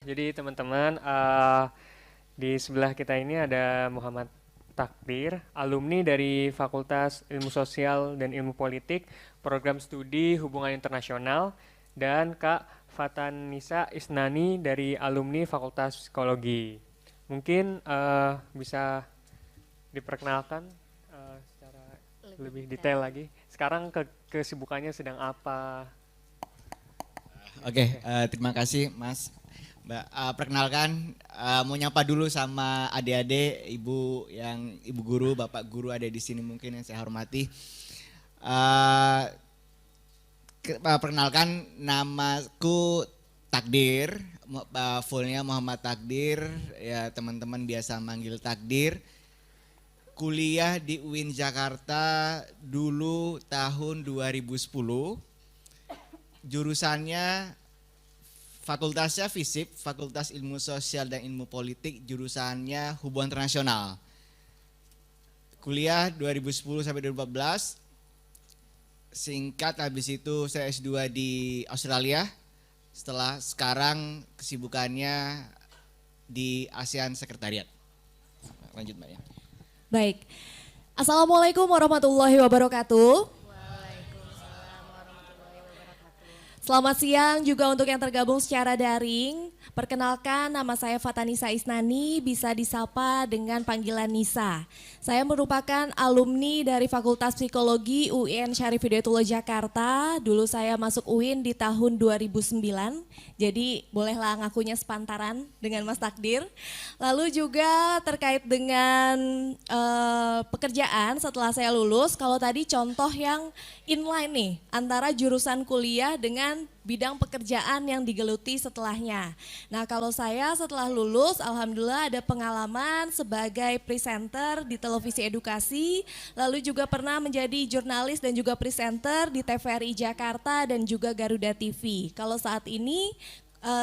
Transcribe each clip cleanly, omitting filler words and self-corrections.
Jadi teman-teman, di sebelah kita ini ada Muhammad Takdir, alumni dari Fakultas Ilmu Sosial dan Ilmu Politik, Program Studi Hubungan Internasional, dan Kak Fatanisa Isnani dari alumni Fakultas Psikologi. Mungkin bisa diperkenalkan secara Lebih lebih detail. detail lagi. Sekarang kesibukannya sedang apa? Oke, terima kasih Mas. Mbak, perkenalkan mau nyapa dulu sama adik-adik, ibu guru, bapak guru ada di sini mungkin yang saya hormati. Eh, Perkenalkan namaku Takdir, fullnya Muhammad Takdir, ya teman-teman biasa manggil Takdir. Kuliah di UIN Jakarta dulu tahun 2010. Jurusannya fakultasnya FISIP, Fakultas Ilmu Sosial dan Ilmu Politik, jurusannya Hubungan Internasional. Kuliah 2010 sampai 2014. Singkat habis itu saya S2 di Australia. Setelah sekarang kesibukannya di ASEAN Sekretariat. Lanjut Mbak ya. Baik. Assalamualaikum warahmatullahi wabarakatuh. Waalaikumsalam warahmatullahi wabarakatuh. Selamat siang juga untuk yang tergabung secara daring. Perkenalkan, nama saya Fatanisa Isnani, bisa disapa dengan panggilan Nisa. Saya merupakan alumni dari Fakultas Psikologi UIN Syarif Hidayatullah Jakarta. Dulu saya masuk UIN di tahun 2009, jadi bolehlah ngakunya sepantaran dengan Mas Takdir. Lalu juga terkait dengan pekerjaan setelah saya lulus, kalau tadi contoh yang inline nih, antara jurusan kuliah dengan bidang pekerjaan yang digeluti setelahnya. Nah, kalau saya setelah lulus, alhamdulillah ada pengalaman sebagai presenter di televisi edukasi, lalu juga pernah menjadi jurnalis dan juga presenter di TVRI Jakarta dan juga Garuda TV. Kalau saat ini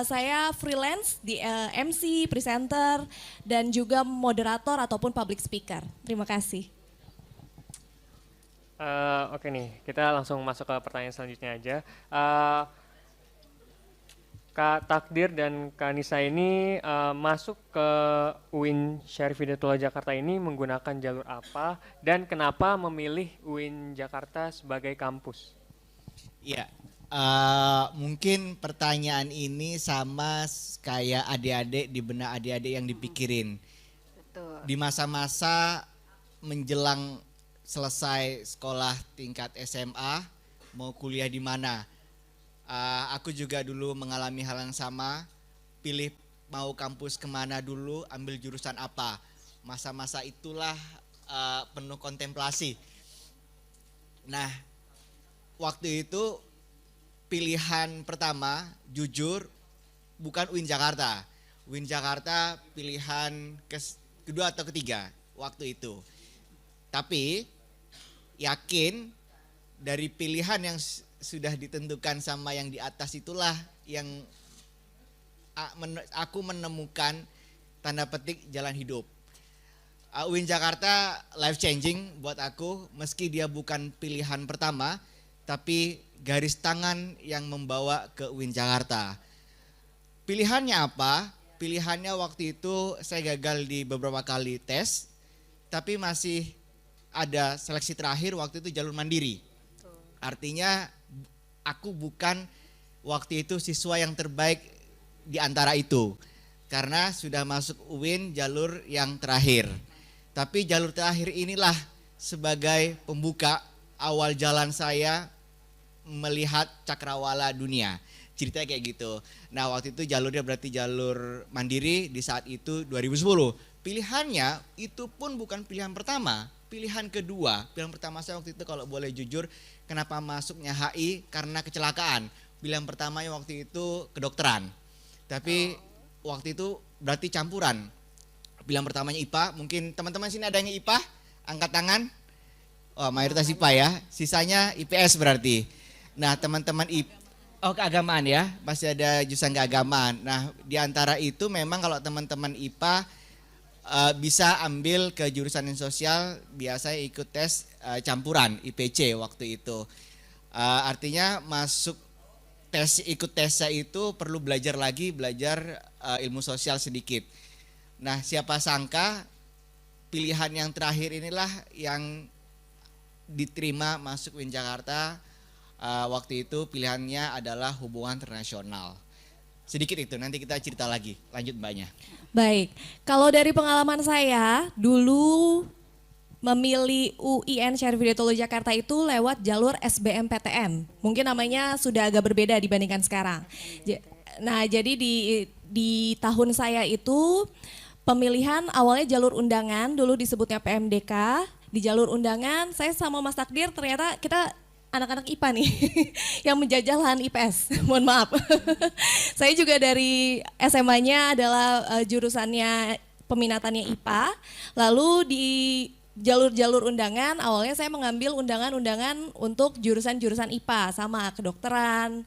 saya freelance di MC, presenter, dan juga moderator ataupun public speaker. Terima kasih. Oke nih, kita langsung masuk ke pertanyaan selanjutnya aja. Kak Takdir dan Kak Nisa ini masuk ke UIN Syarif Hidayatullah Jakarta ini menggunakan jalur apa dan kenapa memilih UIN Jakarta sebagai kampus? Iya, mungkin pertanyaan ini sama kayak adik-adik di benak adik-adik yang dipikirin. Betul. Di masa-masa menjelang selesai sekolah tingkat SMA, mau kuliah di mana? Aku juga dulu mengalami hal yang sama, pilih mau kampus kemana dulu, ambil jurusan apa. Masa-masa itulah penuh kontemplasi. Nah, waktu itu pilihan pertama, jujur, bukan UIN Jakarta. UIN Jakarta pilihan kedua atau ketiga waktu itu. Tapi yakin dari pilihan yang sudah ditentukan sama yang di atas itulah yang aku menemukan tanda petik jalan hidup. UIN Jakarta life changing buat aku, meski dia bukan pilihan pertama, tapi garis tangan yang membawa ke UIN Jakarta. Pilihannya apa? Pilihannya waktu itu saya gagal di beberapa kali tes, tapi masih ada seleksi terakhir waktu itu jalur mandiri. Artinya aku bukan waktu itu siswa yang terbaik di antara itu. Karena sudah masuk UIN jalur yang terakhir. Tapi jalur terakhir inilah sebagai pembuka awal jalan saya melihat cakrawala dunia. Ceritanya kayak gitu. Nah, waktu itu jalurnya berarti jalur mandiri di saat itu 2010. Pilihannya itu pun bukan pilihan pertama, pilihan kedua. Pilihan pertama saya waktu itu kalau boleh jujur, kenapa masuknya HI karena kecelakaan. Pilihan pertamanya waktu itu kedokteran. Tapi waktu itu berarti campuran. Pilihan pertamanya IPA, mungkin teman-teman sini ada yang IPA? Angkat tangan. Oh, mayoritas IPA ya. Sisanya IPS berarti. Nah, teman-teman keagamaan ya, masih ada jurusan keagamaan. Nah, di antara itu memang kalau teman-teman IPA bisa ambil ke jurusan sosial, biasanya ikut tes campuran IPC waktu itu. Artinya masuk ikut tesnya itu perlu belajar lagi, belajar ilmu sosial sedikit. Nah, siapa sangka pilihan yang terakhir inilah yang diterima masuk UIN Jakarta. Waktu itu pilihannya adalah hubungan internasional. Sedikit itu, nanti kita cerita lagi, lanjut Mbaknya. Baik, kalau dari pengalaman saya dulu memilih UIN Syarif Hidayatullah Jakarta itu lewat jalur SBMPTN. Mungkin namanya sudah agak berbeda dibandingkan sekarang. Nah, jadi di tahun saya itu pemilihan awalnya jalur undangan, dulu disebutnya PMDK. Di jalur undangan saya sama Mas Takdir ternyata kita anak-anak IPA nih yang menjajah lahan IPS. Mohon maaf. Saya juga dari SMA-nya adalah jurusannya peminatannya IPA. Lalu di jalur-jalur undangan, awalnya saya mengambil undangan-undangan untuk jurusan-jurusan IPA sama kedokteran,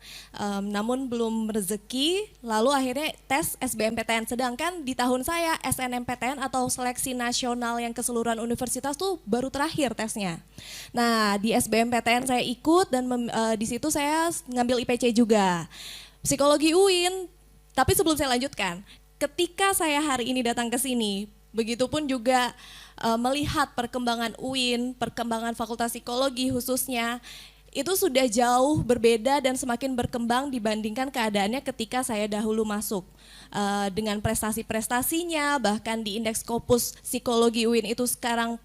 namun belum rezeki, lalu akhirnya tes SBMPTN. Sedangkan di tahun saya SNMPTN atau seleksi nasional yang keseluruhan universitas tuh baru terakhir tesnya. Nah di SBMPTN saya ikut dan di situ saya ngambil IPC juga, psikologi UIN. Tapi sebelum saya lanjutkan, ketika saya hari ini datang ke sini, begitupun juga melihat perkembangan UIN, perkembangan Fakultas Psikologi khususnya, itu sudah jauh berbeda dan semakin berkembang dibandingkan keadaannya ketika saya dahulu masuk. Dengan prestasi-prestasinya, bahkan di indeks Scopus Psikologi UIN itu sekarang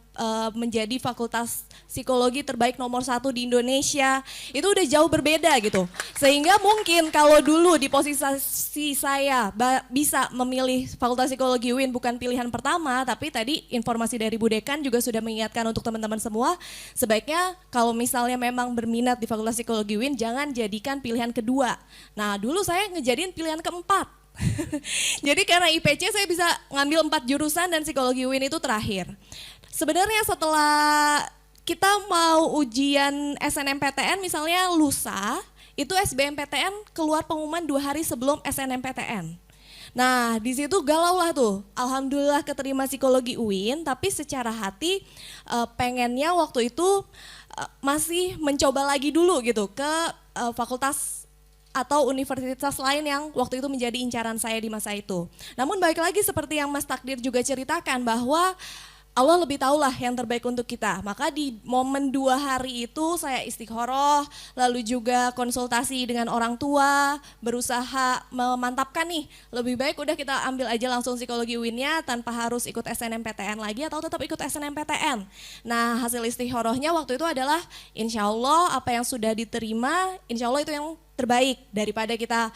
menjadi fakultas psikologi terbaik nomor 1 di Indonesia, itu udah jauh berbeda gitu. Sehingga mungkin kalau dulu di posisi saya bisa memilih fakultas psikologi UIN bukan pilihan pertama, tapi tadi informasi dari Bu Dekan juga sudah mengingatkan untuk teman-teman semua, sebaiknya kalau misalnya memang berminat di fakultas psikologi UIN jangan jadikan pilihan kedua. Nah dulu saya ngejadiin pilihan keempat. Jadi karena IPC saya bisa ngambil 4 jurusan dan psikologi UIN itu terakhir. Sebenarnya setelah kita mau ujian SNMPTN misalnya lusa, itu SBMPTN keluar pengumuman 2 hari sebelum SNMPTN. Nah di situ galau lah tuh, alhamdulillah keterima psikologi UIN, tapi secara hati pengennya waktu itu masih mencoba lagi dulu gitu ke fakultas atau universitas lain yang waktu itu menjadi incaran saya di masa itu. Namun balik lagi seperti yang Mas Takdir juga ceritakan bahwa Allah lebih tahulah yang terbaik untuk kita. Maka di momen 2 hari itu saya istikharah, lalu juga konsultasi dengan orang tua, berusaha memantapkan nih, lebih baik udah kita ambil aja langsung psikologi UIN-nya tanpa harus ikut SNMPTN lagi atau tetap ikut SNMPTN. Nah hasil istikharahnya waktu itu adalah insya Allah apa yang sudah diterima, insya Allah itu yang terbaik daripada kita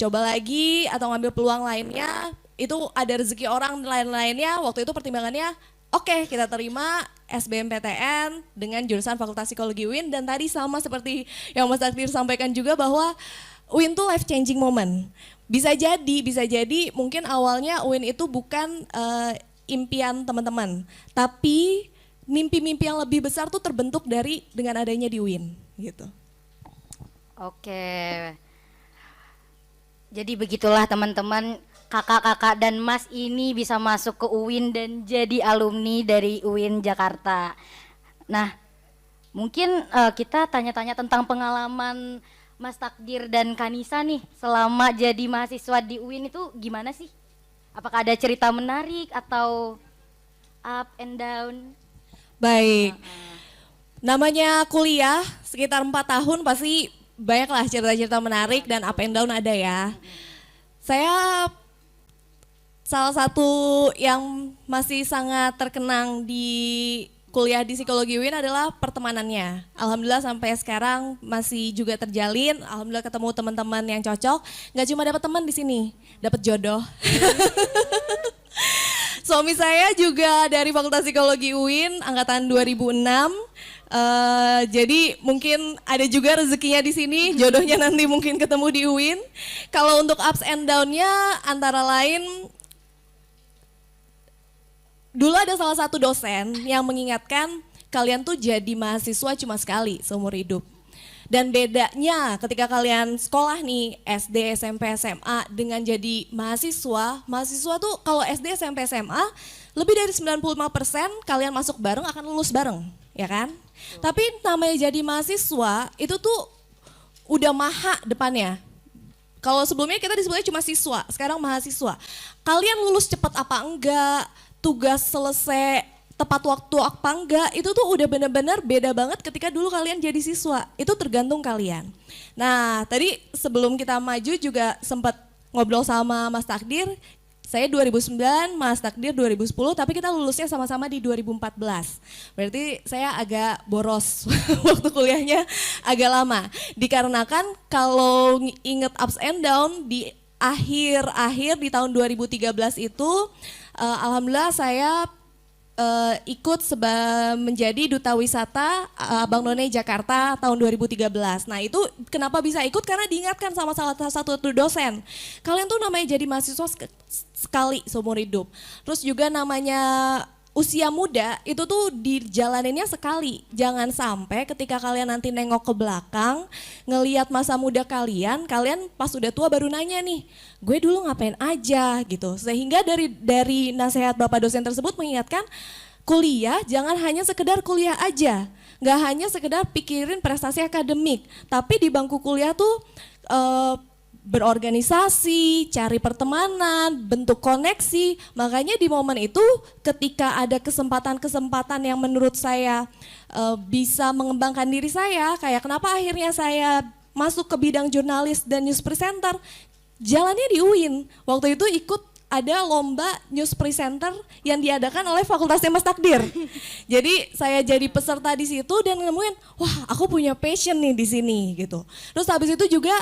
coba lagi atau ngambil peluang lainnya. Itu ada rezeki orang lain-lainnya, waktu itu pertimbangannya oke, kita terima SBMPTN dengan jurusan Fakultas Psikologi UIN, dan tadi sama seperti yang Mas Takdir sampaikan juga bahwa UIN itu life changing moment. Bisa jadi mungkin awalnya UIN itu bukan impian teman-teman, tapi mimpi-mimpi yang lebih besar tuh terbentuk dengan adanya di UIN gitu. Oke. Jadi begitulah teman-teman, kakak-kakak dan mas ini bisa masuk ke UIN dan jadi alumni dari UIN Jakarta. Nah, mungkin kita tanya-tanya tentang pengalaman Mas Takdir dan Kanisa nih selama jadi mahasiswa di UIN itu gimana sih? Apakah ada cerita menarik atau up and down? Baik, namanya kuliah sekitar 4 tahun pasti banyaklah cerita-cerita menarik dan up and down ada ya. Saya salah satu yang masih sangat terkenang di kuliah di psikologi UIN adalah pertemanannya. Alhamdulillah sampai sekarang masih juga terjalin. Alhamdulillah ketemu teman-teman yang cocok. Nggak cuma dapat teman di sini, dapat jodoh. Suami saya juga dari Fakultas Psikologi UIN angkatan 2006. Jadi mungkin ada juga rezekinya di sini, jodohnya nanti mungkin ketemu di UIN. Kalau untuk ups and down-nya antara lain, dulu ada salah satu dosen yang mengingatkan kalian tuh jadi mahasiswa cuma sekali seumur hidup. Dan bedanya ketika kalian sekolah nih, SD, SMP, SMA dengan jadi mahasiswa tuh kalau SD, SMP, SMA lebih dari 95% kalian masuk bareng akan lulus bareng, ya kan? Tapi namanya jadi mahasiswa itu tuh udah maha depannya. Kalau sebelumnya kita disebutnya cuma siswa, sekarang mahasiswa. Kalian lulus cepat apa enggak, tugas selesai tepat waktu apa enggak, itu tuh udah benar-benar beda banget ketika dulu kalian jadi siswa. Itu tergantung kalian. Nah, tadi sebelum kita maju juga sempat ngobrol sama Mas Takdir. Saya 2009, Mas Takdir 2010, tapi kita lulusnya sama-sama di 2014. Berarti saya agak boros waktu kuliahnya agak lama. Dikarenakan kalau inget ups and down di akhir-akhir di tahun 2013 itu, alhamdulillah saya ikut menjadi duta wisata Abang None Jakarta tahun 2013. Nah itu kenapa bisa ikut, karena diingatkan sama salah satu dosen. Kalian tuh namanya jadi mahasiswa sekali seumur hidup. Terus juga namanya usia muda itu tuh dijalaninnya sekali. Jangan sampai ketika kalian nanti nengok ke belakang, ngelihat masa muda kalian pas udah tua baru nanya nih, gue dulu ngapain aja gitu. Sehingga dari nasihat Bapak dosen tersebut mengingatkan, kuliah jangan hanya sekedar kuliah aja. Nggak hanya sekedar pikirin prestasi akademik, tapi di bangku kuliah tuh berorganisasi, cari pertemanan, bentuk koneksi. Makanya di momen itu ketika ada kesempatan-kesempatan yang menurut saya bisa mengembangkan diri saya, kayak kenapa akhirnya saya masuk ke bidang jurnalis dan news presenter, jalannya di UIN. Waktu itu ikut ada lomba news presenter yang diadakan oleh Fakultasnya Mas Takdir. Jadi saya jadi peserta di situ dan nemuin, wah aku punya passion nih di sini gitu. Terus habis itu juga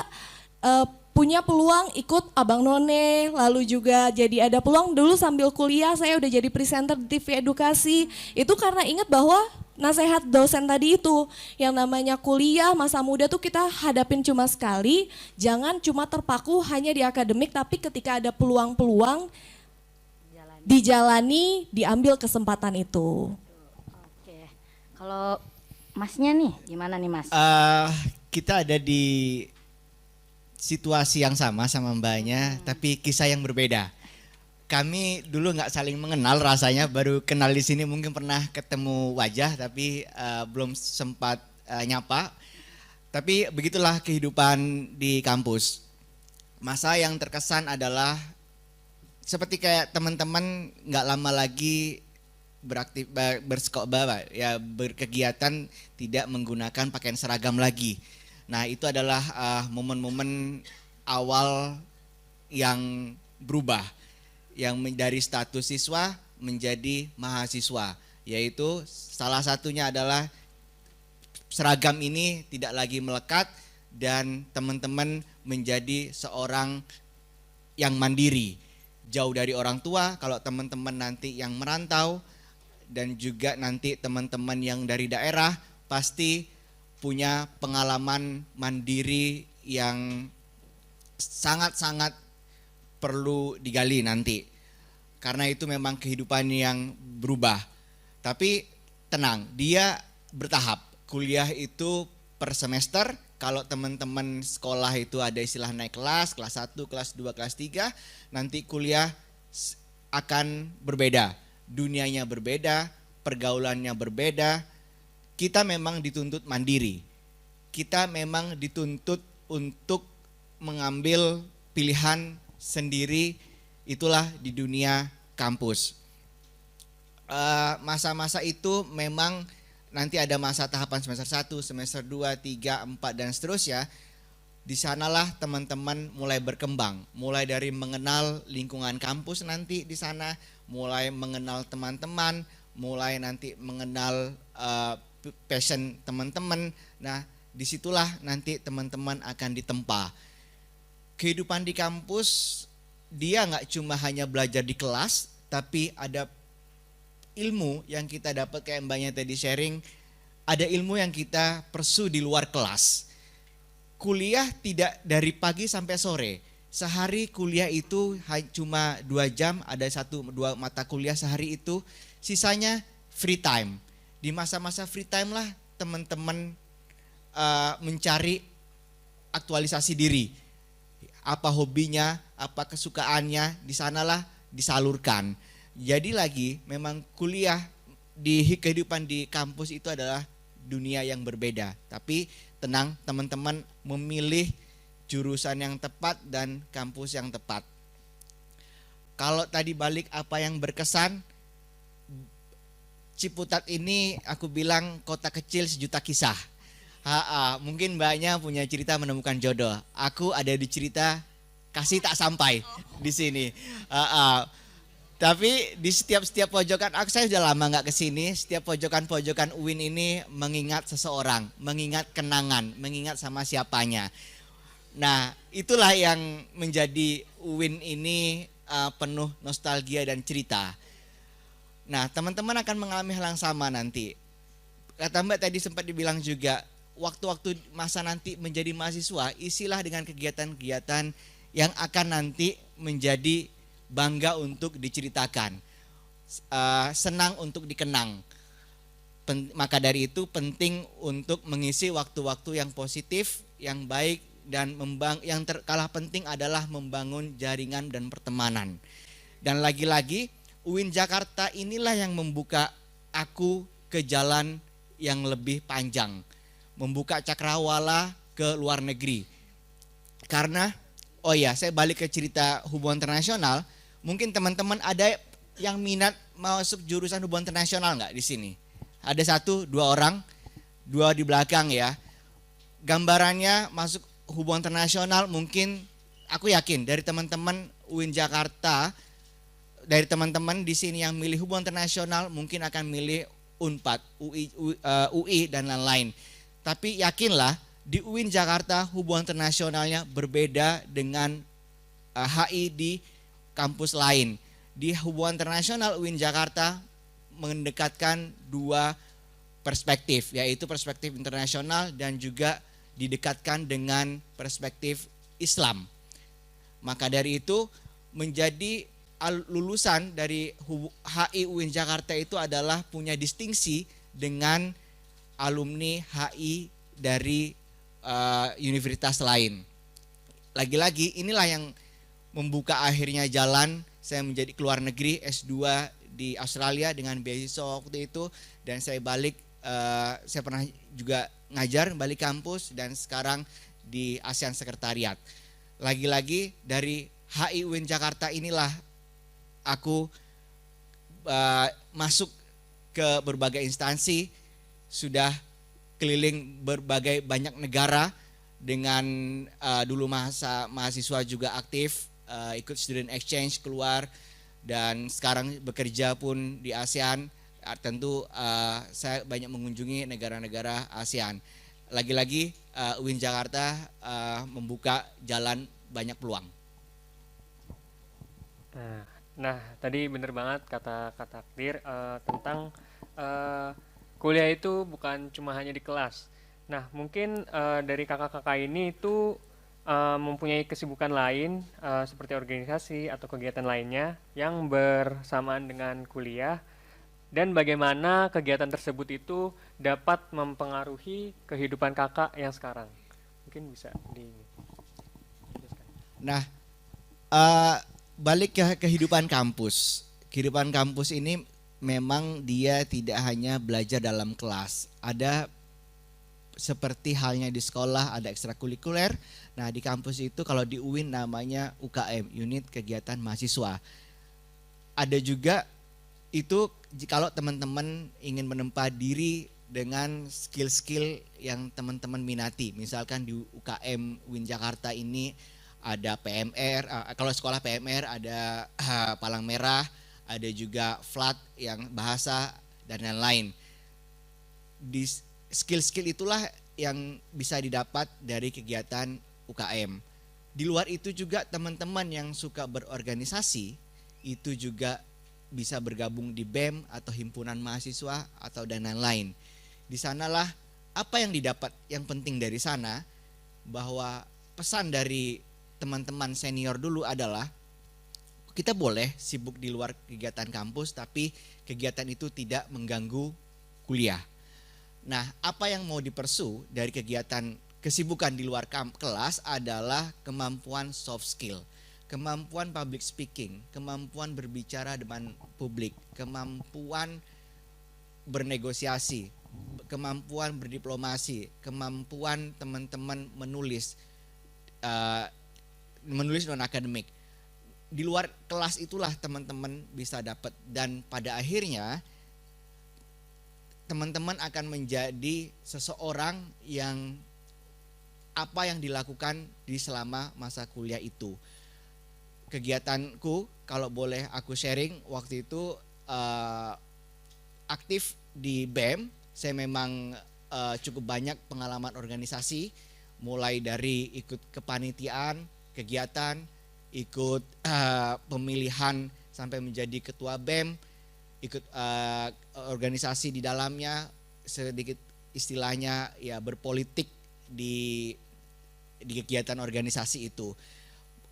punya peluang ikut Abang None, lalu juga jadi ada peluang dulu sambil kuliah saya udah jadi presenter di TV Edukasi. Itu karena ingat bahwa nasihat dosen tadi itu, yang namanya kuliah masa muda tuh kita hadapin cuma sekali, jangan cuma terpaku hanya di akademik, tapi ketika ada peluang-peluang dijalani, diambil kesempatan itu. Oke, kalau Masnya nih gimana nih Mas? Kita ada di situasi yang sama mbaknya, tapi kisah yang berbeda. Kami dulu nggak saling mengenal rasanya, baru kenal di sini, mungkin pernah ketemu wajah tapi belum sempat nyapa. Tapi begitulah kehidupan di kampus. Masa yang terkesan adalah seperti kayak teman-teman nggak lama lagi berkegiatan tidak menggunakan pakaian seragam lagi. Nah itu adalah momen-momen awal yang berubah, yang dari status siswa menjadi mahasiswa, yaitu salah satunya adalah seragam ini tidak lagi melekat dan teman-teman menjadi seorang yang mandiri, jauh dari orang tua. Kalau teman-teman nanti yang merantau dan juga nanti teman-teman yang dari daerah pasti punya pengalaman mandiri yang sangat-sangat perlu digali nanti. Karena itu memang kehidupan yang berubah. Tapi tenang, dia bertahap. Kuliah itu per semester. Kalau teman-teman sekolah itu ada istilah naik kelas 1, kelas 2, kelas 3. Nanti kuliah akan berbeda. Dunianya berbeda, pergaulannya berbeda. Kita memang dituntut mandiri. Kita memang dituntut untuk mengambil pilihan sendiri, itulah di dunia kampus. Masa-masa itu memang nanti ada masa tahapan semester 1, semester 2, 3, 4 dan seterusnya. Di sanalah teman-teman mulai berkembang, mulai dari mengenal lingkungan kampus nanti di sana, mulai mengenal teman-teman, mulai nanti mengenal passion teman-teman. Nah, disitulah nanti teman-teman akan ditempa. Kehidupan di kampus dia nggak cuma hanya belajar di kelas, tapi ada ilmu yang kita dapat, kayak mbaknya tadi sharing, ada ilmu yang kita pursue di luar kelas. Kuliah tidak dari pagi sampai sore. Sehari kuliah itu cuma 2 jam, ada 1-2 mata kuliah sehari itu, sisanya free time. Di masa-masa free time lah teman-teman mencari aktualisasi diri. Apa hobinya, apa kesukaannya, di sanalah disalurkan. Jadi lagi memang kuliah di kehidupan di kampus itu adalah dunia yang berbeda. Tapi tenang, teman-teman memilih jurusan yang tepat dan kampus yang tepat. Kalau tadi balik apa yang berkesan, Ciputat ini aku bilang kota kecil sejuta kisah. Mungkin mbaknya punya cerita menemukan jodoh. Aku ada di cerita kasih tak sampai di sini. Tapi di setiap pojokan, saya sudah lama nggak kesini. Setiap pojokan-pojokan UIN ini mengingat seseorang, mengingat kenangan, mengingat sama siapanya. Nah, itulah yang menjadi UIN ini penuh nostalgia dan cerita. Nah, teman-teman akan mengalami hal yang sama nanti. Kata Mbak tadi sempat dibilang juga, waktu-waktu masa nanti menjadi mahasiswa, isilah dengan kegiatan-kegiatan yang akan nanti menjadi bangga untuk diceritakan, senang untuk dikenang. Maka dari itu penting untuk mengisi waktu-waktu yang positif, yang baik, dan yang terkalah penting adalah membangun jaringan dan pertemanan. Dan lagi-lagi UIN Jakarta inilah yang membuka aku ke jalan yang lebih panjang, membuka cakrawala ke luar negeri. Karena saya balik ke cerita hubungan internasional. Mungkin teman-teman ada yang minat masuk jurusan hubungan internasional nggak di sini? Ada 1, 2 orang, 2 di belakang ya. Gambarannya masuk hubungan internasional, mungkin aku yakin dari teman-teman UIN Jakarta, dari teman-teman di sini yang milih hubungan internasional mungkin akan milih Unpad, UI dan lain-lain. Tapi yakinlah di UIN Jakarta hubungan internasionalnya berbeda dengan HI di kampus lain. Di hubungan internasional UIN Jakarta mendekatkan 2 perspektif, yaitu perspektif internasional dan juga didekatkan dengan perspektif Islam. Maka dari itu menjadi lulusan dari HI UIN Jakarta itu adalah punya distingsi dengan alumni HI dari universitas lain. Lagi-lagi inilah yang membuka akhirnya jalan saya menjadi keluar negeri S2 di Australia dengan beasiswa waktu itu, dan saya balik, saya pernah juga ngajar balik kampus dan sekarang di ASEAN Sekretariat. Lagi-lagi dari HI UIN Jakarta inilah aku masuk ke berbagai instansi, sudah keliling berbagai banyak negara dengan dulu mahasiswa juga aktif, ikut student exchange keluar, dan sekarang bekerja pun di ASEAN. Tentu saya banyak mengunjungi negara-negara ASEAN. Lagi-lagi UIN Jakarta membuka jalan banyak peluang. Nah, tadi bener banget kata Takdir tentang kuliah itu bukan cuma hanya di kelas. Nah, mungkin dari kakak-kakak ini itu mempunyai kesibukan lain seperti organisasi atau kegiatan lainnya yang bersamaan dengan kuliah, dan bagaimana kegiatan tersebut itu dapat mempengaruhi kehidupan kakak yang sekarang. Mungkin bisa dijelaskan. Nah, balik ke kehidupan kampus. Kehidupan kampus ini memang dia tidak hanya belajar dalam kelas. Ada seperti halnya di sekolah ada ekstrakurikuler. Nah, di kampus itu kalau di UIN namanya UKM, Unit Kegiatan Mahasiswa. Ada juga itu kalau teman-teman ingin menempa diri dengan skill-skill yang teman-teman minati. Misalkan di UKM UIN Jakarta ini ada PMR, kalau sekolah PMR ada Palang Merah, ada juga FLAT yang bahasa dan lain-lain. Di skill-skill itulah yang bisa didapat dari kegiatan UKM. Di luar itu juga teman-teman yang suka berorganisasi itu juga bisa bergabung di BEM atau himpunan mahasiswa atau dan lain-lain. Di sanalah apa yang didapat, yang penting dari sana bahwa pesan dari teman-teman senior dulu adalah kita boleh sibuk di luar kegiatan kampus tapi kegiatan itu tidak mengganggu kuliah. Nah, apa yang mau dipersu dari kegiatan kesibukan di luar kelas adalah kemampuan soft skill, kemampuan public speaking, kemampuan berbicara depan publik, kemampuan bernegosiasi, kemampuan berdiplomasi, kemampuan teman-teman menulis non akademik. Di luar kelas itulah teman-teman bisa dapat, dan pada akhirnya teman-teman akan menjadi seseorang yang apa yang dilakukan di selama masa kuliah itu. Kegiatanku kalau boleh aku sharing waktu itu aktif di BEM. Saya memang cukup banyak pengalaman organisasi, mulai dari ikut kepanitiaan, kegiatan, ikut pemilihan sampai menjadi ketua BEM, ikut organisasi di dalamnya, sedikit istilahnya ya berpolitik di kegiatan organisasi itu.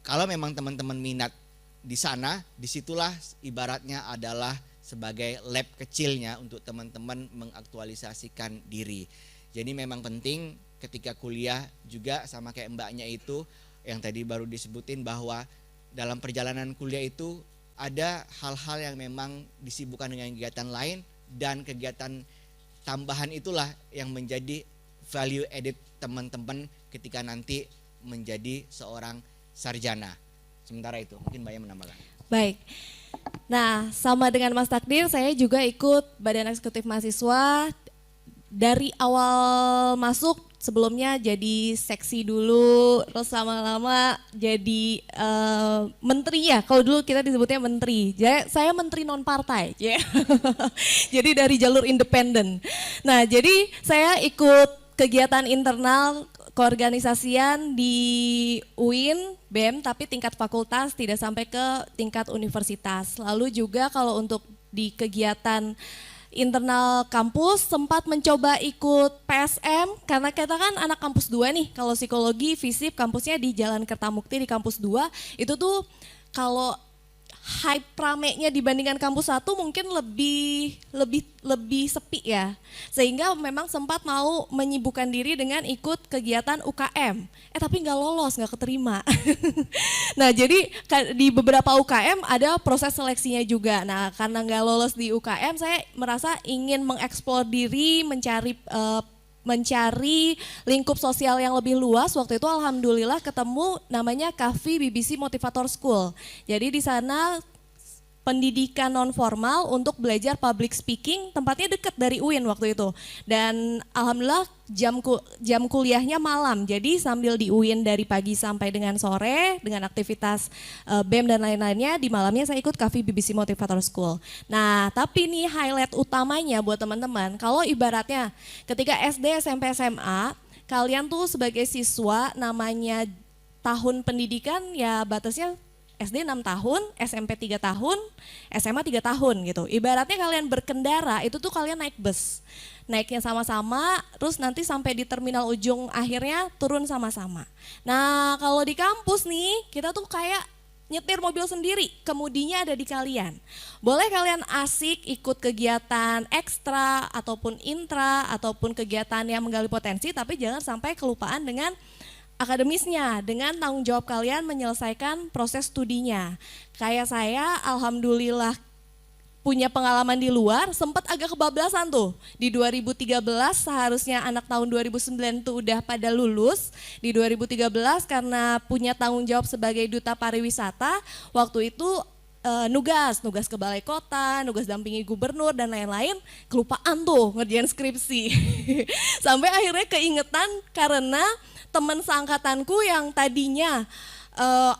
Kalau memang teman-teman minat di sana, disitulah ibaratnya adalah sebagai lab kecilnya untuk teman-teman mengaktualisasikan diri. Jadi memang penting ketika kuliah juga sama kayak mbaknya itu yang tadi baru disebutin, bahwa dalam perjalanan kuliah itu ada hal-hal yang memang disibukkan dengan kegiatan lain, dan kegiatan tambahan itulah yang menjadi value added teman-teman ketika nanti menjadi seorang sarjana. Sementara itu mungkin Mbaknya menambahkan. Baik. Nah, sama dengan Mas Takdir, saya juga ikut Badan Eksekutif Mahasiswa. Dari awal masuk sebelumnya jadi seksi dulu, terus lama-lama jadi menteri ya. Kalau dulu kita disebutnya menteri. Saya menteri non partai. Yeah. Jadi dari jalur independen. Nah, jadi saya ikut kegiatan internal keorganisasian di UIN, BEM, tapi tingkat fakultas, tidak sampai ke tingkat universitas. Lalu juga kalau untuk di kegiatan internal kampus sempat mencoba ikut PSM, karena kita kan anak kampus 2 nih, kalau psikologi, FISIP kampusnya di Jalan Kertamukti di kampus 2, itu tuh kalau hype ramenya dibandingkan kampus 1 mungkin lebih sepi ya. Sehingga memang sempat mau menyibukkan diri dengan ikut kegiatan UKM. Tapi nggak lolos, nggak keterima. Nah, jadi di beberapa UKM ada proses seleksinya juga. Nah, karena nggak lolos di UKM, saya merasa ingin mengeksplor diri, mencari lingkup sosial yang lebih luas. Waktu itu alhamdulillah ketemu namanya CAFI BBC Motivator School. Jadi di sana pendidikan non formal untuk belajar public speaking, tempatnya dekat dari UIN waktu itu. Dan alhamdulillah jam kuliahnya malam, jadi sambil di UIN dari pagi sampai dengan sore dengan aktivitas BEM dan lain-lainnya, di malamnya saya ikut CAFI BBC Motivator School. Nah, tapi nih highlight utamanya buat teman-teman, kalau ibaratnya ketika SD, SMP, SMA, kalian tuh sebagai siswa namanya tahun pendidikan ya batasnya SD 6 tahun, SMP 3 tahun, SMA 3 tahun gitu. Ibaratnya kalian berkendara itu tuh kalian naik bus. Naiknya sama-sama, terus nanti sampai di terminal ujung akhirnya turun sama-sama. Nah, kalau di kampus nih, kita tuh kayak nyetir mobil sendiri, kemudinya ada di kalian. Boleh kalian asik ikut kegiatan ekstra ataupun intra ataupun kegiatan yang menggali potensi, tapi jangan sampai kelupaan dengan akademisnya, dengan tanggung jawab kalian menyelesaikan proses studinya. Kayak saya alhamdulillah punya pengalaman di luar, sempat agak kebablasan tuh. Di 2013 seharusnya anak tahun 2009 tuh udah pada lulus. Di 2013 karena punya tanggung jawab sebagai duta pariwisata, waktu itu nugas ke balai kota, nugas dampingi gubernur dan lain-lain, kelupaan tuh ngerjain skripsi. Sampai akhirnya keingetan karena teman seangkatanku yang tadinya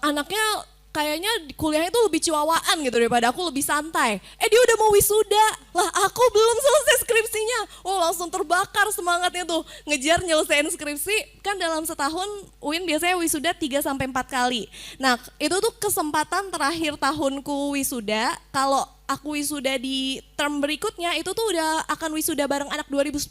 anaknya kayaknya kuliahnya itu lebih ciwawaan gitu daripada aku, lebih santai. Dia udah mau wisuda, lah aku belum selesai skripsinya. Langsung terbakar semangatnya tuh, ngejar nyelesain skripsi. Kan dalam setahun UIN biasanya wisuda 3-4 kali. Nah, itu tuh kesempatan terakhir tahunku wisuda. Kalau aku wisuda di term berikutnya itu tuh udah akan wisuda bareng anak 2010.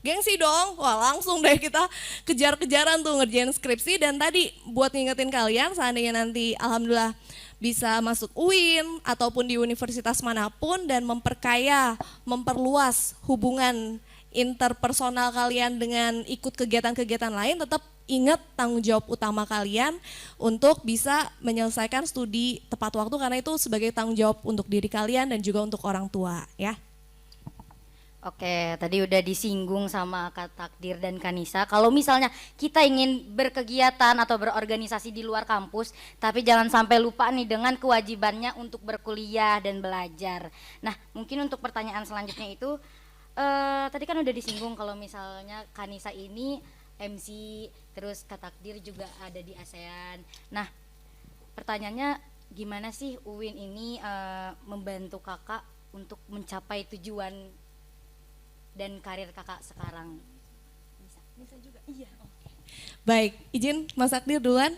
Gengsi dong, langsung deh kita kejar-kejaran tuh ngerjain skripsi. Dan tadi buat ngingetin kalian, seandainya nanti alhamdulillah bisa masuk UIN ataupun di universitas manapun dan memperluas hubungan interpersonal kalian dengan ikut kegiatan-kegiatan lain, tetap ingat tanggung jawab utama kalian untuk bisa menyelesaikan studi tepat waktu, karena itu sebagai tanggung jawab untuk diri kalian dan juga untuk orang tua ya. Oke, tadi udah disinggung sama Kak Takdir dan Kanisa. Kalau misalnya kita ingin berkegiatan atau berorganisasi di luar kampus, tapi jangan sampai lupa nih dengan kewajibannya untuk berkuliah dan belajar. Nah, mungkin untuk pertanyaan selanjutnya itu, tadi kan udah disinggung kalau misalnya Kanisa ini MC, terus Kak Takdir juga ada di ASEAN. Nah, pertanyaannya gimana sih UIN ini membantu kakak untuk mencapai tujuan dan karir kakak sekarang? Bisa juga. Iya. Baik, izin Mas Akdir duluan.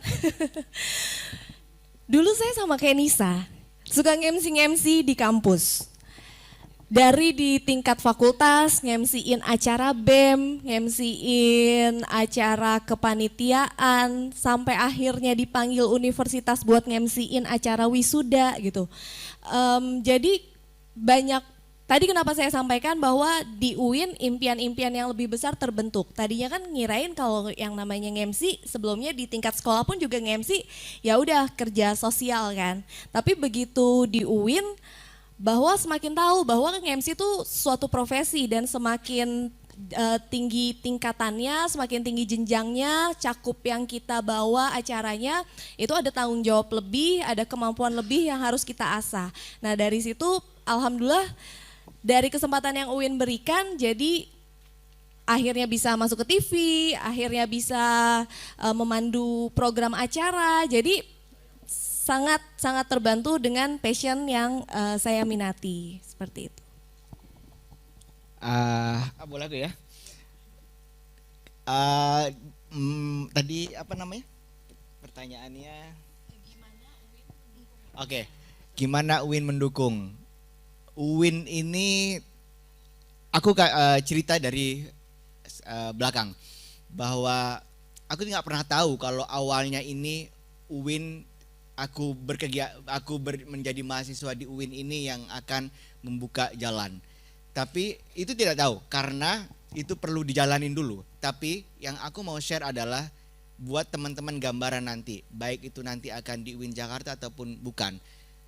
Dulu saya sama kayak Nisa, suka nge-MC di kampus. Dari di tingkat fakultas, nge-MC-in acara BEM, nge-MC-in acara kepanitiaan, sampai akhirnya dipanggil universitas buat nge-MC-in acara wisuda gitu. Jadi banyak. Tadi kenapa saya sampaikan bahwa di UIN impian-impian yang lebih besar terbentuk. Tadinya kan ngirain kalau yang namanya nge-MC sebelumnya di tingkat sekolah pun juga nge-MC ya udah kerja sosial kan. Tapi begitu di UIN bahwa semakin tahu bahwa nge-MC itu suatu profesi dan semakin tinggi tingkatannya, semakin tinggi jenjangnya, cakup yang kita bawa acaranya, itu ada tanggung jawab lebih, ada kemampuan lebih yang harus kita asah. Nah dari situ alhamdulillah dari kesempatan yang UIN berikan, jadi akhirnya bisa masuk ke TV, akhirnya bisa memandu program acara, jadi sangat terbantu dengan passion yang saya minati, seperti itu. Boleh aku ya? Tadi apa namanya? Pertanyaannya? Oke, gimana UIN mendukung? UIN ini aku cerita dari belakang bahwa aku nggak pernah tahu kalau awalnya ini UIN menjadi mahasiswa di UIN ini yang akan membuka jalan. Tapi itu tidak tahu karena itu perlu dijalanin dulu. Tapi yang aku mau share adalah buat teman-teman gambaran nanti, baik itu nanti akan di UIN Jakarta ataupun bukan.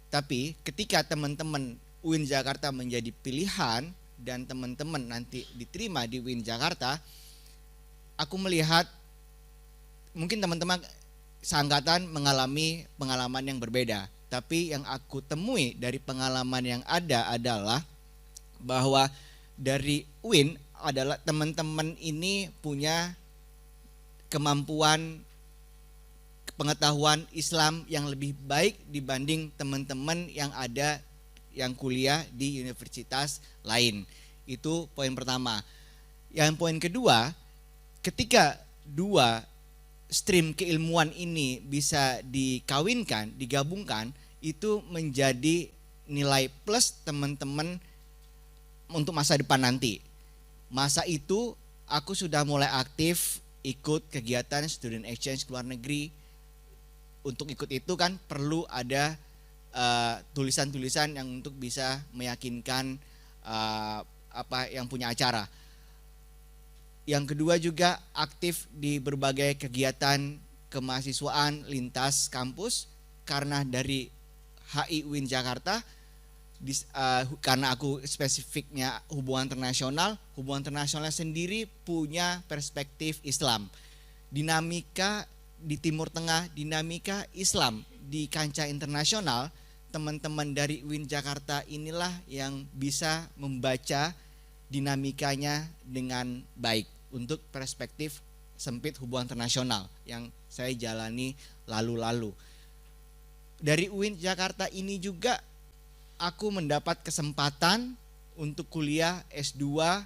Tapi ketika teman-teman UIN Jakarta menjadi pilihan dan teman-teman nanti diterima di UIN Jakarta, aku melihat mungkin teman-teman seangkatan mengalami pengalaman yang berbeda. Tapi yang aku temui dari pengalaman yang ada adalah bahwa dari UIN adalah teman-teman ini punya kemampuan pengetahuan Islam yang lebih baik dibanding teman-teman yang ada yang kuliah di universitas lain. Itu poin pertama. Yang poin kedua, ketika dua stream keilmuan ini bisa dikawinkan, digabungkan, itu menjadi nilai plus teman-teman untuk masa depan nanti. Masa itu aku sudah mulai aktif ikut kegiatan student exchange ke luar negeri. Untuk ikut itu kan perlu ada tulisan-tulisan yang untuk bisa meyakinkan yang punya acara. Yang kedua juga aktif di berbagai kegiatan kemahasiswaan lintas kampus karena dari HI UIN Jakarta karena aku spesifiknya hubungan internasional sendiri punya perspektif Islam. Dinamika di Timur Tengah, dinamika Islam di kancah internasional, teman-teman dari UIN Jakarta inilah yang bisa membaca dinamikanya dengan baik untuk perspektif sempit hubungan internasional yang saya jalani lalu-lalu. Dari UIN Jakarta ini juga aku mendapat kesempatan untuk kuliah S2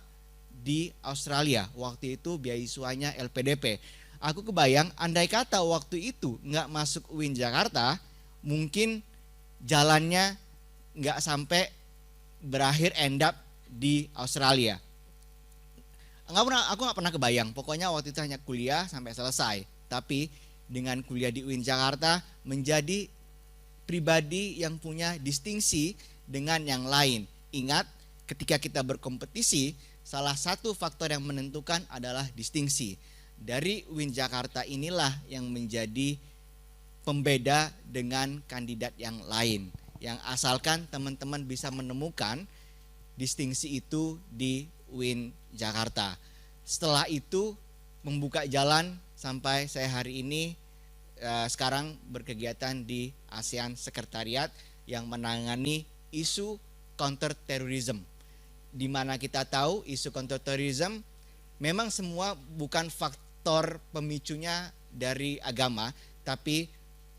di Australia. Waktu itu beasiswanya LPDP. Aku kebayang andai kata waktu itu nggak masuk UIN Jakarta, mungkin jalannya nggak sampai berakhir end up di Australia. Aku nggak pernah kebayang. Pokoknya waktu itu hanya kuliah sampai selesai. Tapi dengan kuliah di UIN Jakarta menjadi pribadi yang punya distingsi dengan yang lain. Ingat, ketika kita berkompetisi, salah satu faktor yang menentukan adalah distingsi. Dari UIN Jakarta inilah yang menjadi pembeda dengan kandidat yang lain. Yang asalkan teman-teman bisa menemukan distingsi itu di UIN Jakarta. Setelah itu membuka jalan sampai saya hari ini sekarang berkegiatan di ASEAN Sekretariat yang menangani isu counter terrorism. Di mana kita tahu isu counter terrorism memang semua bukan faktor pemicunya dari agama, tapi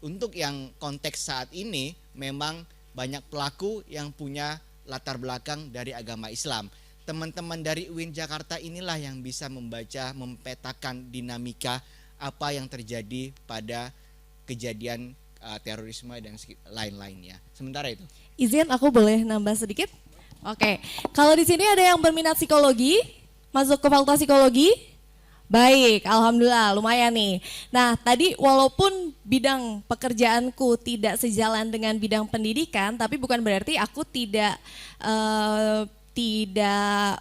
untuk yang konteks saat ini memang banyak pelaku yang punya latar belakang dari agama Islam. Teman-teman dari UIN Jakarta inilah yang bisa membaca, mempetakan dinamika apa yang terjadi pada kejadian terorisme dan lain-lainnya. Sementara itu. Izin aku boleh nambah sedikit? Oke. Kalau di sini ada yang berminat psikologi, masuk ke fakultas psikologi? Baik, alhamdulillah lumayan nih. Nah, tadi walaupun bidang pekerjaanku tidak sejalan dengan bidang pendidikan, tapi bukan berarti aku tidak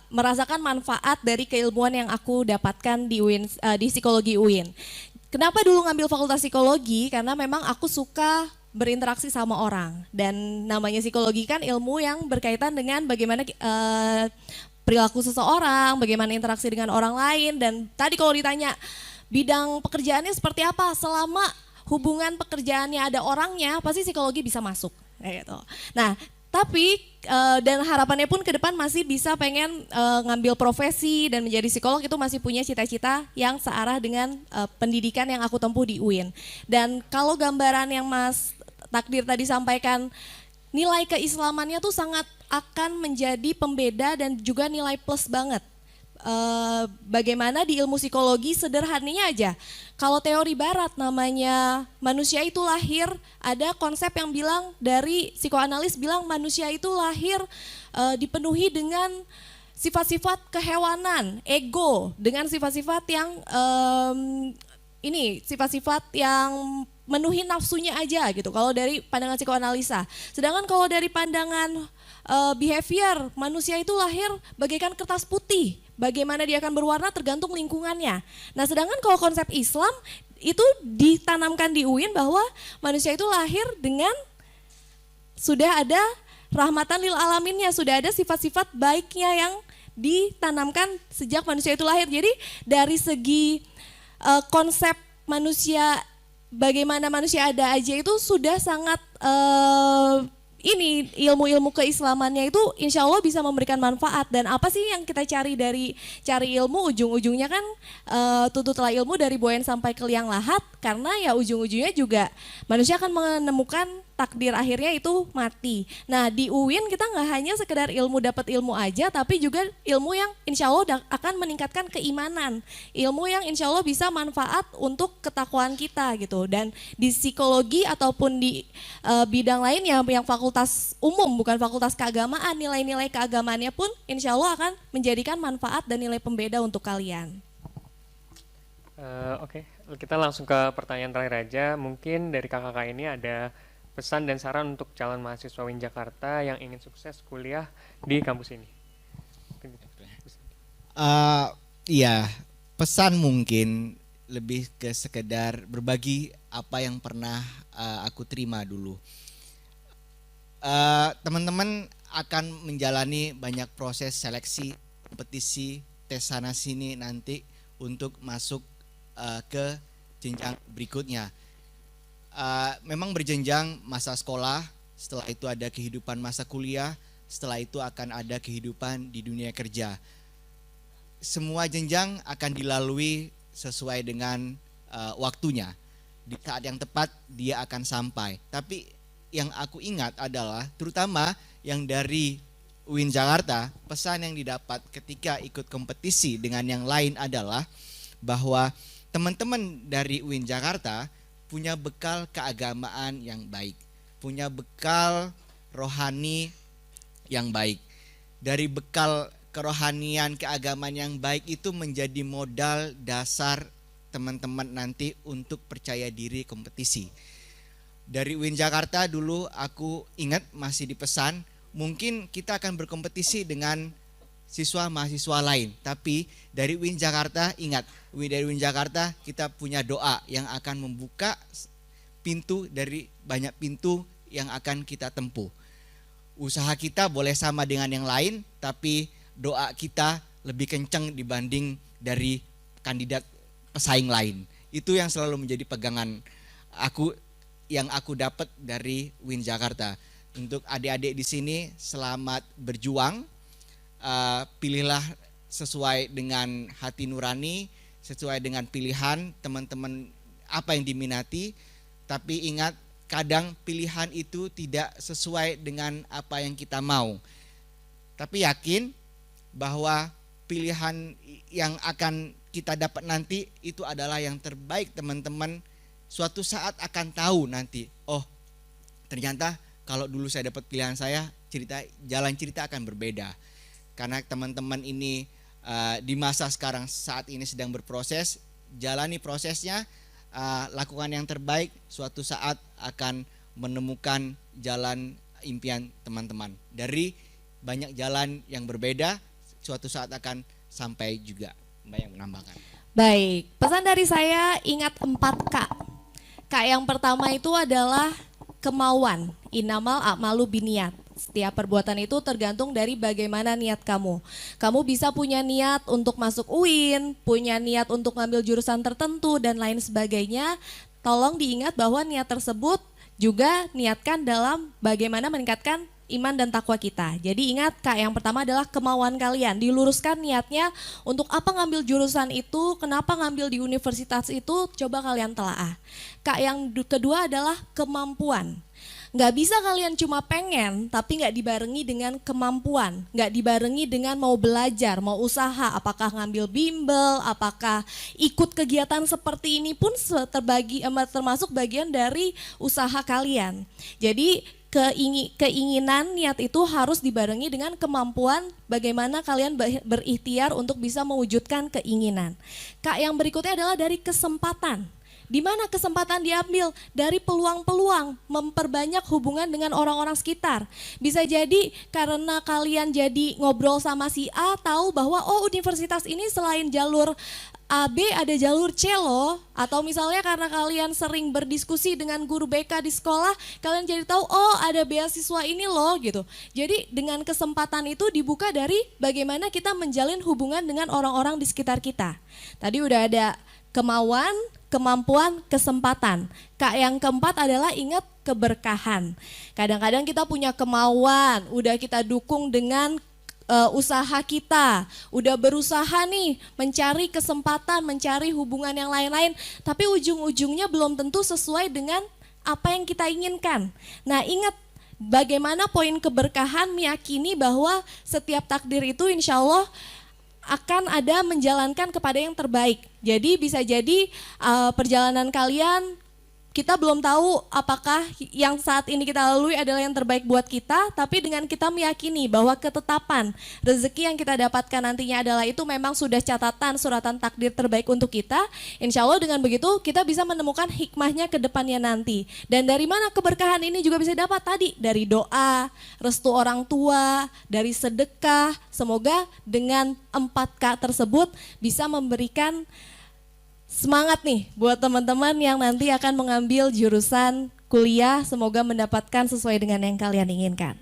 merasakan manfaat dari keilmuan yang aku dapatkan di UIN, di psikologi UIN. Kenapa dulu ngambil fakultas psikologi? Karena memang aku suka berinteraksi sama orang, dan namanya psikologi kan ilmu yang berkaitan dengan bagaimana perilaku seseorang, bagaimana interaksi dengan orang lain. Dan tadi kalau ditanya bidang pekerjaannya seperti apa, selama hubungan pekerjaannya ada orangnya, pasti psikologi bisa masuk. Gitu. Nah, tapi dan harapannya pun ke depan masih bisa pengen ngambil profesi dan menjadi psikolog, itu masih punya cita-cita yang searah dengan pendidikan yang aku tempuh di UIN. Dan kalau gambaran yang Mas Takdir tadi sampaikan, nilai keislamannya tuh sangat akan menjadi pembeda dan juga nilai plus banget. Bagaimana di ilmu psikologi sederhananya aja, kalau teori barat namanya manusia itu lahir, ada konsep yang bilang dari psikoanalis bilang manusia itu lahir dipenuhi dengan sifat-sifat kehewanan, ego, dengan sifat-sifat yang sifat-sifat yang menuhi nafsunya aja gitu kalau dari pandangan psikoanalisa. Sedangkan kalau dari pandangan behavior, manusia itu lahir bagaikan kertas putih. Bagaimana dia akan berwarna tergantung lingkungannya. Nah, sedangkan kalau konsep Islam itu ditanamkan di UIN bahwa manusia itu lahir dengan sudah ada rahmatan lil alaminnya, sudah ada sifat-sifat baiknya yang ditanamkan sejak manusia itu lahir. Jadi dari segi konsep manusia, bagaimana manusia ada aja itu sudah sangat ini ilmu-ilmu keislamannya itu insya Allah bisa memberikan manfaat. Dan apa sih yang kita cari dari cari ilmu, ujung-ujungnya kan tuntutlah ilmu dari buayan sampai ke liang lahat, karena ya ujung-ujungnya juga manusia akan menemukan takdir akhirnya itu mati. Nah, di UIN kita nggak hanya sekedar ilmu, dapat ilmu aja, tapi juga ilmu yang insya Allah akan meningkatkan keimanan, ilmu yang insya Allah bisa manfaat untuk ketakwaan kita gitu. Dan di psikologi ataupun di bidang lain yang fakultas umum bukan fakultas keagamaan, nilai-nilai keagamaannya pun insya Allah akan menjadikan manfaat dan nilai pembeda untuk kalian. Oke, kita langsung ke pertanyaan terakhir aja. Mungkin dari kakak-kakak ini ada pesan dan saran untuk calon mahasiswa UIN Jakarta yang ingin sukses kuliah di kampus ini. Iya, pesan mungkin lebih ke sekedar berbagi apa yang pernah aku terima dulu. Teman-teman akan menjalani banyak proses seleksi, kompetisi, tes sana sini nanti untuk masuk ke jenjang berikutnya. Memang berjenjang masa sekolah, setelah itu ada kehidupan masa kuliah, setelah itu akan ada kehidupan di dunia kerja. Semua jenjang akan dilalui sesuai dengan waktunya. Di saat yang tepat dia akan sampai. Tapi yang aku ingat adalah terutama yang dari UIN Jakarta, pesan yang didapat ketika ikut kompetisi dengan yang lain adalah bahwa teman-teman dari UIN Jakarta punya bekal keagamaan yang baik, punya bekal rohani yang baik. Dari bekal kerohanian, keagamaan yang baik itu menjadi modal dasar teman-teman nanti untuk percaya diri kompetisi. Dari UIN Jakarta dulu aku ingat masih dipesan, mungkin kita akan berkompetisi dengan siswa mahasiswa lain, tapi dari UIN Jakarta ingat, dari UIN Jakarta kita punya doa yang akan membuka pintu dari banyak pintu yang akan kita tempuh. Usaha kita boleh sama dengan yang lain, tapi doa kita lebih kencang dibanding dari kandidat pesaing lain. Itu yang selalu menjadi pegangan aku yang aku dapat dari UIN Jakarta. Untuk adik-adik di sini, selamat berjuang. Pilihlah sesuai dengan hati nurani, sesuai dengan pilihan teman-teman apa yang diminati. Tapi ingat, kadang pilihan itu tidak sesuai dengan apa yang kita mau. Tapi yakin bahwa pilihan yang akan kita dapat nanti itu adalah yang terbaik teman-teman. Suatu saat akan tahu nanti, oh ternyata kalau dulu saya dapat pilihan saya, jalan cerita akan berbeda. Karena teman-teman ini di masa sekarang saat ini sedang berproses, jalani prosesnya, lakukan yang terbaik, suatu saat akan menemukan jalan impian teman-teman. Dari banyak jalan yang berbeda, suatu saat akan sampai juga. Mbak yang menambahkan. Baik, pesan dari saya ingat 4K. K yang pertama itu adalah kemauan, inamal a'malu biniat. Setiap perbuatan itu tergantung dari bagaimana niat kamu. Kamu bisa punya niat untuk masuk UIN, punya niat untuk ngambil jurusan tertentu dan lain sebagainya. Tolong diingat bahwa niat tersebut juga niatkan dalam bagaimana meningkatkan iman dan takwa kita. Jadi ingat Kak, yang pertama adalah kemauan kalian. Diluruskan niatnya untuk apa ngambil jurusan itu, kenapa ngambil di universitas itu, coba kalian telaah. Kak, yang kedua adalah kemampuan. Nggak bisa kalian cuma pengen, tapi nggak dibarengi dengan kemampuan. Nggak dibarengi dengan mau belajar, mau usaha, apakah ngambil bimbel, apakah ikut kegiatan seperti ini pun termasuk bagian dari usaha kalian. Jadi keinginan, niat itu harus dibarengi dengan kemampuan bagaimana kalian berikhtiar untuk bisa mewujudkan keinginan. Kak, yang berikutnya adalah dari kesempatan. Di mana kesempatan diambil? Dari peluang-peluang, memperbanyak hubungan dengan orang-orang sekitar. Bisa jadi karena kalian jadi ngobrol sama si A, tahu bahwa oh universitas ini selain jalur A, B ada jalur C loh. Atau misalnya karena kalian sering berdiskusi dengan guru BK di sekolah, kalian jadi tahu oh ada beasiswa ini loh gitu. Jadi dengan kesempatan itu dibuka dari bagaimana kita menjalin hubungan dengan orang-orang di sekitar kita. Tadi udah ada kemauan, kemampuan, kesempatan. Kak, yang keempat adalah ingat keberkahan. Kadang-kadang kita punya kemauan, udah kita dukung dengan usaha kita, udah berusaha nih mencari kesempatan, mencari hubungan yang lain-lain, tapi ujung-ujungnya belum tentu sesuai dengan apa yang kita inginkan. Nah, ingat bagaimana poin keberkahan meyakini bahwa setiap takdir itu insya Allah akan ada menjalankan kepada yang terbaik. Jadi bisa jadi perjalanan kalian kita belum tahu apakah yang saat ini kita lalui adalah yang terbaik buat kita, tapi dengan kita meyakini bahwa ketetapan rezeki yang kita dapatkan nantinya adalah itu memang sudah catatan suratan takdir terbaik untuk kita. Insya Allah dengan begitu kita bisa menemukan hikmahnya ke depannya nanti. Dan dari mana keberkahan ini juga bisa dapat tadi? Dari doa, restu orang tua, dari sedekah. Semoga dengan 4K tersebut bisa memberikan semangat nih buat teman-teman yang nanti akan mengambil jurusan kuliah, semoga mendapatkan sesuai dengan yang kalian inginkan.